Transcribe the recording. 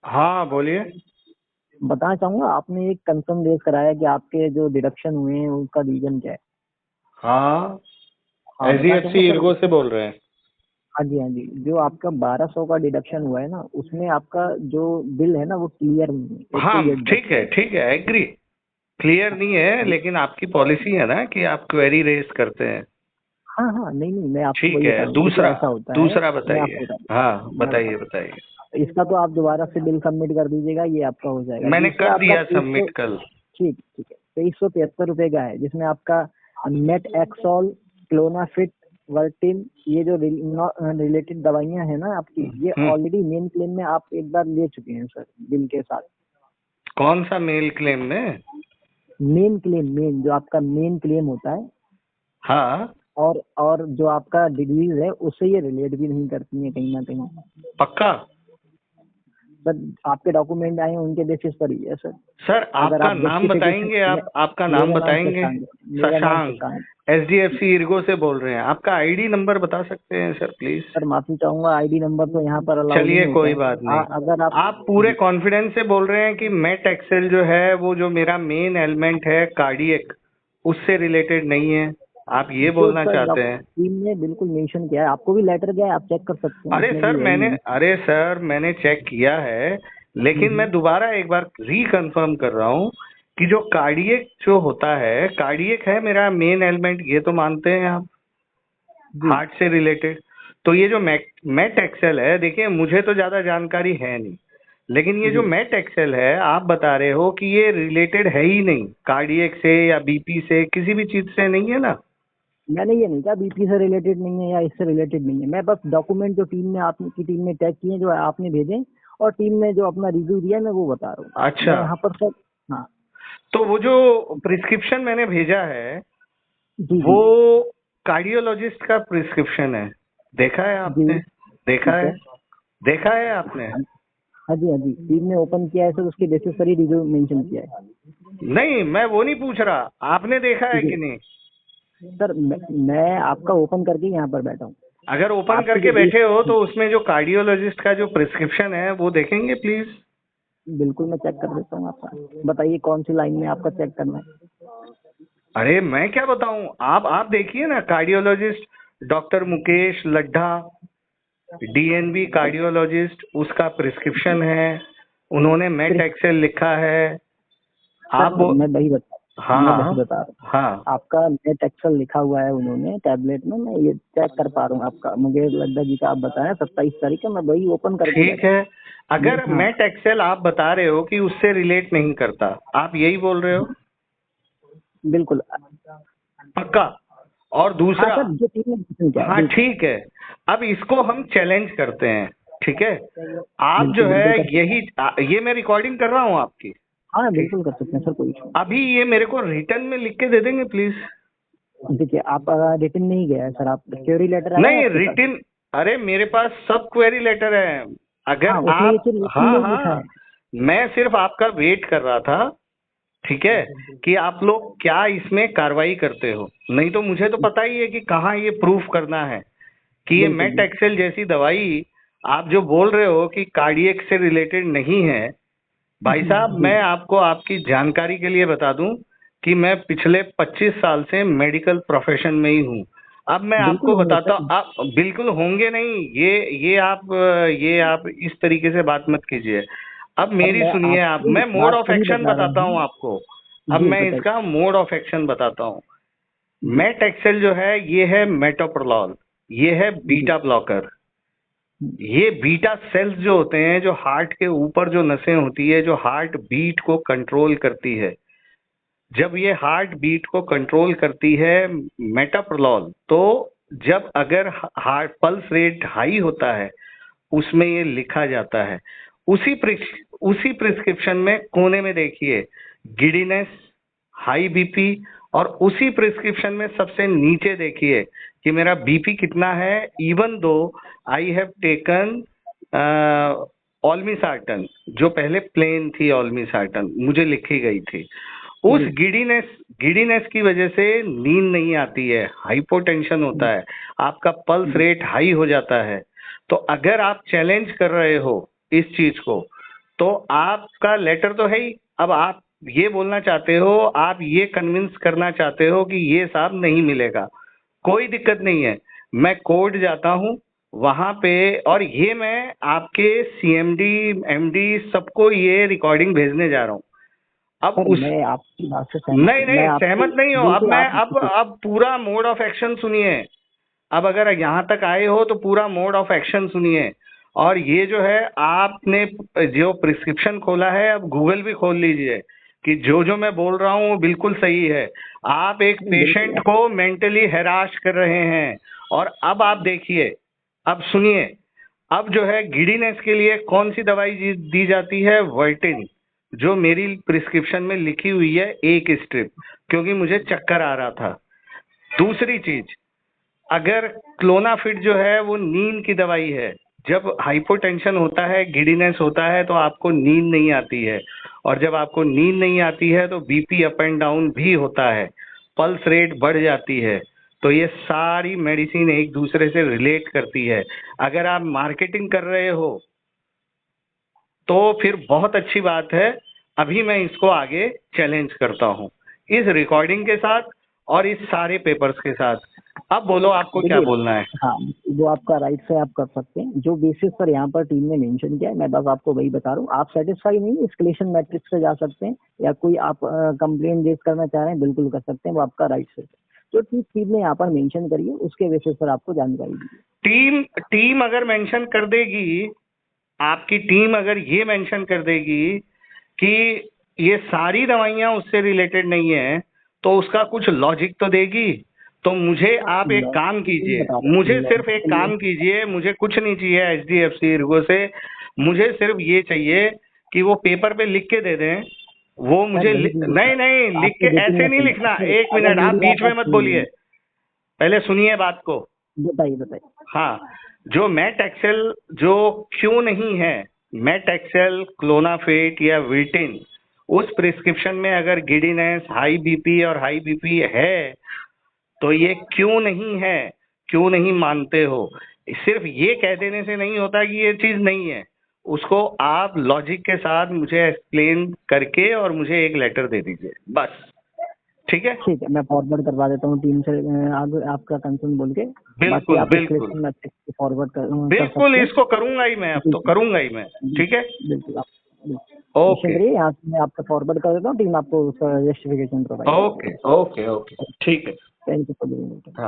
हाँ बोलिए। बताना चाहूंगा, आपने एक कंसर्न रेज कराया कि आपके जो डिडक्शन हुए हैं उसका रीजन क्या है। हाँ, हाँ, बताना चाहूंगा HDFC सर। इर्गो से बोल रहे हैं। हाँ जी, हाँ जी। जो आपका 1200 का डिडक्शन हुआ है ना, उसमें आपका जो बिल है ना वो क्लियर नहीं है, एक तो हाँ ये ठीक है, ठीक है, एग्री। क्लियर नहीं है, लेकिन आपकी पॉलिसी है ना कि आप क्वेरी रेज करते हैं। हाँ हाँ, नहीं नहीं, मैं आपको ठीक वही है, बता रहा हूँ, देखिए दूसरा। ऐसा होता है। दूसरा मैं बताइए। आपको बता रहा हाँ हूँ, मैं बता बताइए रहा बताइए। हूँ। इसका तो आप दोबारा से बिल सबमिट कर दीजिएगा, ये आपका हो जाएगा। मैंने दूसरा कर आपका दिया 2300, सबमिट कल। ठीक ठीक है, 2373 रुपये का है, जिसमें आपका नेट एक्सॉल, क्लोनाफिट, वर्टिन, ये जो रिलेटेड दवाइयां हैं ना आपकी, ये हम्म। ऑलरेडी मेन क्लेम में आप एक बार ले चुके हैं सर, बिल के साथ। कौन सा मेल क्लेम में? मेन क्लेम, मेन जो आपका मेन क्लेम होता है, हाँ। और जो आपका डिजीज है उससे ये रिलेट भी नहीं करती है कहीं ना कहीं। पक्का? सर, आपके डॉक्यूमेंट आए हैं उनके बेसिस पर ही है सर। सर अगर आपका आप नाम जस्टिफिकेशन, बताएंगे? आप आपका नाम मेरा नाम बताएंगे? शशांक है, मेरा नाम शशांक। शशांक। HDFC इर्गो से बोल रहे हैं। आपका आईडी नंबर बता सकते हैं सर प्लीज? सर माफी चाहूंगा, आईडी नंबर तो यहाँ पर अलाउड नहीं चलिए होता कोई है। बात नहीं। अगर आप, आप पूरे जी, कॉन्फिडेंस से बोल रहे हैं कि मेट एक्सेल जो है वो जो मेरा मेन एलिमेंट है कार्डियक, उससे रिलेटेड नहीं है, आप ये जो बोलना सर चाहते हैं? टीम ने बिल्कुल मेंशन किया है, आपको भी लेटर गया है, आप चेक कर सकते हैं, अरे उसमें सर भी है ही मैंने मेंशन। अरे सर मैंने चेक किया है, लेकिन मैं दोबारा एक बार रिकंफर्म कर रहा हूँ कि जो कार्डियक जो होता है, कार्डियक है मेरा मेन एलिमेंट, ये तो मानते हैं आप, जी हार्ट से रिलेटेड। तो ये जो मेट एक्सेल है, देखिए मुझे तो ज्यादा जानकारी है नहीं, लेकिन ये जो जी, मेट एक्सेल है आप बता रहे हो कि ये रिलेटेड है ही नहीं कार्डियक से या BP से, किसी भी चीज से नहीं है ना? मैंने ये नहीं कहा बीपी से रिलेटेड नहीं है या इससे रिलेटेड नहीं है, मैं बस डॉक्यूमेंट जो टीम ने, आपकी टीम ने चेक किए, जो आपने भेजे और टीम ने जो अपना रिव्यू दिया, मैं वो बता रहा हूँ। अच्छा। मैं यहाँ पर सर, हाँ, तो वो जो प्रिस्क्रिप्शन मैंने भेजा है जी वो जी कार्डियोलॉजिस्ट का प्रिस्क्रिप्शन है। देखा है जी, आपने? देखा ठीक है? है। देखा है आपने? हाँ, हाँ जी, हाँ जी, टीम ने ओपन किया है सर, उसके बेसिस पर ही रिव्यू मेंशन किया है। नहीं, मैं वो नहीं पूछ रहा, आपने देखा है जी कि नहीं? सर, मैं आपका ओपन करके यहाँ पर बैठा हूँ। अगर ओपन आपकी करके जो बैठे हो एक, तो उसमें जो कार्डियोलॉजिस्ट का जो प्रिस्क्रिप्शन है वो देखेंगे प्लीज। बिल्कुल मैं चेक कर देता हूँ आपका। बताइए कौन सी लाइन में आपका चेक करना है। अरे मैं क्या बताऊं, आप देखिए ना, cardiologist doctor Mukesh Laddha, DNB cardiologist, उसका प्रिस्क्रिप्शन है, उन्होंने मेट फिर एक्सेल लिखा है। सर, आप वो। मैं हाँ वही बता रहा हूँ। हाँ। आपका नेट एक्सेल लिखा हुआ है उन्होंने टैबलेट में, मैं ये चेक कर पा रहा हूँ। आपका मुझे लड्डा जी का आप बताया 27 तारीख का, मैं वही ओपन करके ठीक बैठा है। हूँ। अगर हाँ, मेट एक्सेल आप बता रहे हो कि उससे रिलेट नहीं करता, आप यही बोल रहे हो? बिल्कुल। पक्का? और हाँ दूसरा। सर, जो टीम ने मेंशन किया है, हाँ बिल्कुल ठीक है। अब इसको हम चैलेंज करते हैं, ठीक है? आप जो बिल्कुल है बिल्कुल कर सकते यही, ये मैं रिकॉर्डिंग कर रहा हूँ आपकी। हैं। हाँ ठीक। बिल्कुल कर सकते हैं सर, कोई इशू अभी ये मेरे को रिटर्न में लिख के दे देंगे प्लीज? नहीं। देखिए, आप रिटर्न नहीं गया है सर, आप क्वेरी लेटर आया है नहीं आपके पास। रिटर्न। अरे मेरे पास सब क्वेरी लेटर है। अगर हाँ, उसमें ये आप। चीज रिटर्न हाँ में ही लिखा हाँ। है। मैं सिर्फ आपका वेट कर रहा था, ठीक है, कि आप लोग क्या इसमें कार्रवाई करते हो। नहीं तो मुझे तो पता ही है कि कहाँ ये प्रूफ करना है कि ये बिल्कुल मेट बिल्कुल। एक्सेल जैसी दवाई, आप जो बोल रहे हो कि कार्डियक से रिलेटेड नहीं है। भाई साहब जी मैं आपको आपकी जानकारी के लिए बता दूं कि मैं पिछले 25 साल से मेडिकल प्रोफेशन में ही हूँ। अब मैं बिल्कुल आपको होंगे बताता सर। हूँ, आप बिल्कुल होंगे नहीं। ये आप इस तरीके से बात मत कीजिए। अब सर मेरी मैं सुनिए, आप, आपकी मैं मोड बात ऑफ को ही एक्शन बता रहा बताता हूँ हूँ। आपको। अब जी मैं बताइए। इसका मोड ऑफ एक्शन बताता हूँ। जी मेट एक्सेल जो है ये है मेटोप्रोलॉल, ये है जी बीटा ब्लॉकर। ये बीटा सेल्स जो होते हैं, जो हार्ट के ऊपर जो नसें होती है, जो हार्ट बीट को कंट्रोल करती है, जब ये हार्ट बीट को कंट्रोल करती है मेटाप्रोलॉल, तो जब अगर हार्ट पल्स रेट हाई होता है, उसमें ये लिखा जाता है। उसी प्रिस्क्रिप्शन में कोने में देखिए, गिडीनेस, हाई BP, और उसी प्रिस्क्रिप्शन में सबसे नीचे देखिए कि मेरा BP कितना है, even though I have taken ऑल्मीसार्टन, जो पहले प्लेन थी ऑल्मीसार्टन मुझे लिखी गई थी। उस जी गिडीनेस की वजह से नींद नहीं आती है, हाइपोटेंशन होता है, आपका पल्स जी रेट हाई हो जाता है। तो अगर आप चैलेंज कर रहे हो इस चीज को, तो आपका लेटर तो है ही। अब आप ये बोलना चाहते हो, आप ये कन्विंस करना चाहते हो कि ये साहब नहीं मिलेगा, कोई दिक्कत नहीं है, मैं कोर्ट जाता हूँ वहां पे, और ये मैं आपके सीएमडी एमडी सबको ये रिकॉर्डिंग भेजने जा रहा हूँ। अब सर उस मैं आपकी बात से सहमत नहीं हूँ, मैं नहीं आपकी सहमत नहीं हो। अब बिल्कुल मैं आप अब पूरा मोड ऑफ एक्शन सुनिए। अब अगर यहाँ तक आए हो तो पूरा मोड ऑफ एक्शन सुनिए। और ये जो है आपने जो प्रिस्क्रिप्शन खोला है, अब गूगल भी खोल लीजिए कि जो जो मैं बोल रहा हूँ वो बिल्कुल सही है। आप एक बिल्कुल पेशेंट को मेंटली हैरास कर रहे हैं। और अब आप देखिए, अब सुनिए, अब जो है गिडीनेस के लिए कौन सी दवाई दी जाती है? वर्टिन, जो मेरी प्रिस्क्रिप्शन में लिखी हुई है, एक स्ट्रिप, क्योंकि मुझे चक्कर आ रहा था। दूसरी चीज, अगर क्लोनाफिट जो है वो नींद की दवाई है। जब हाइपोटेंशन होता है, गिडीनेस होता है, तो आपको नींद नहीं आती है, और जब आपको नींद नहीं आती है तो बीपी अप एंड डाउन भी होता है, पल्स रेट बढ़ जाती है। तो ये सारी मेडिसिन एक दूसरे से रिलेट करती है। अगर आप मार्केटिंग कर रहे हो तो फिर बहुत अच्छी बात है। अभी मैं इसको आगे चैलेंज करता हूँ इस रिकॉर्डिंग के साथ और इस सारे पेपर्स के साथ। अब बोलो आपको क्या देखिए, बोलना है। हाँ, वो आपका राइट है, आप कर सकते हैं जो बेसिस पर यहाँ पर टीम ने मेंशन किया है, मैं बस आपको वही बता रहा हूँ। आप सेटिस्फाई नहीं, एस्केलेशन मैट्रिक्स पे जा सकते हैं, या कोई आप कंप्लेन रेज करना चाह रहे हैं, बिल्कुल कर सकते हैं, वो आपका राइट है। जो चीज टीम ने यहाँ पर मेंशन करी है उसके बेसिस पर आपको जानकारी दी। टीम टीम अगर मेंशन कर देगी, आपकी टीम अगर ये मेंशन कर देगी कि ये सारी दवाइयां उससे रिलेटेड नहीं है, तो उसका कुछ लॉजिक तो देगी। तो मुझे आप एक काम कीजिए, बता रहे मुझे हैं सिर्फ एक काम कीजिए, मुझे कुछ नहीं चाहिए एचडीएफसी इर्गो से। मुझे सिर्फ ये चाहिए कि वो पेपर पे लिख के दे दें। वो मुझे नहीं नहीं लिख के आपको दो तीन ऐसे नहीं मिनट लिखना। एक अगर मिनट, आप मेरी बीच बात में आप मत सुनिए। बोलिए, पहले सुनिए बात को। बताइए बताइए। हाँ, जो मैट एक्सेल जो क्यों नहीं है, मैट एक्सेल, क्लोनाफेट या विल्टिन, उस प्रिस्क्रिप्शन में अगर गिडीनेस, हाई बीपी और हाई बीपी है, तो ये क्यों नहीं है, क्यों नहीं मानते हो? सिर्फ ये कह देने से नहीं होता कि ये चीज नहीं है। उसको आप लॉजिक के साथ मुझे एक्सप्लेन करके और मुझे एक लेटर दे दीजिए, बस। ठीक है, ठीक है, मैं फॉरवर्ड करवा देता हूँ टीम से, आगे आपका कंसर्न बोल के। बाकी बिल्कुल आप बिल्कुल एस्केलेशन मैट्रिक्स फॉरवर्ड कर बिल्कुल, सकते हैं। इसको करूंगा ही मैं, अब तो बिल्कुल करूंगा ही मैं। ठीक है, बिल्कुल, आप ओके निश्चिंत रहिए, यहाँ से मैं आपका फॉरवर्ड कर देता हूँ, टीम आपको उसका जस्टिफिकेशन प्रोवाइड कर ओके देगी। ओके ओके, ठीक है। Thank you for giving. हाँ।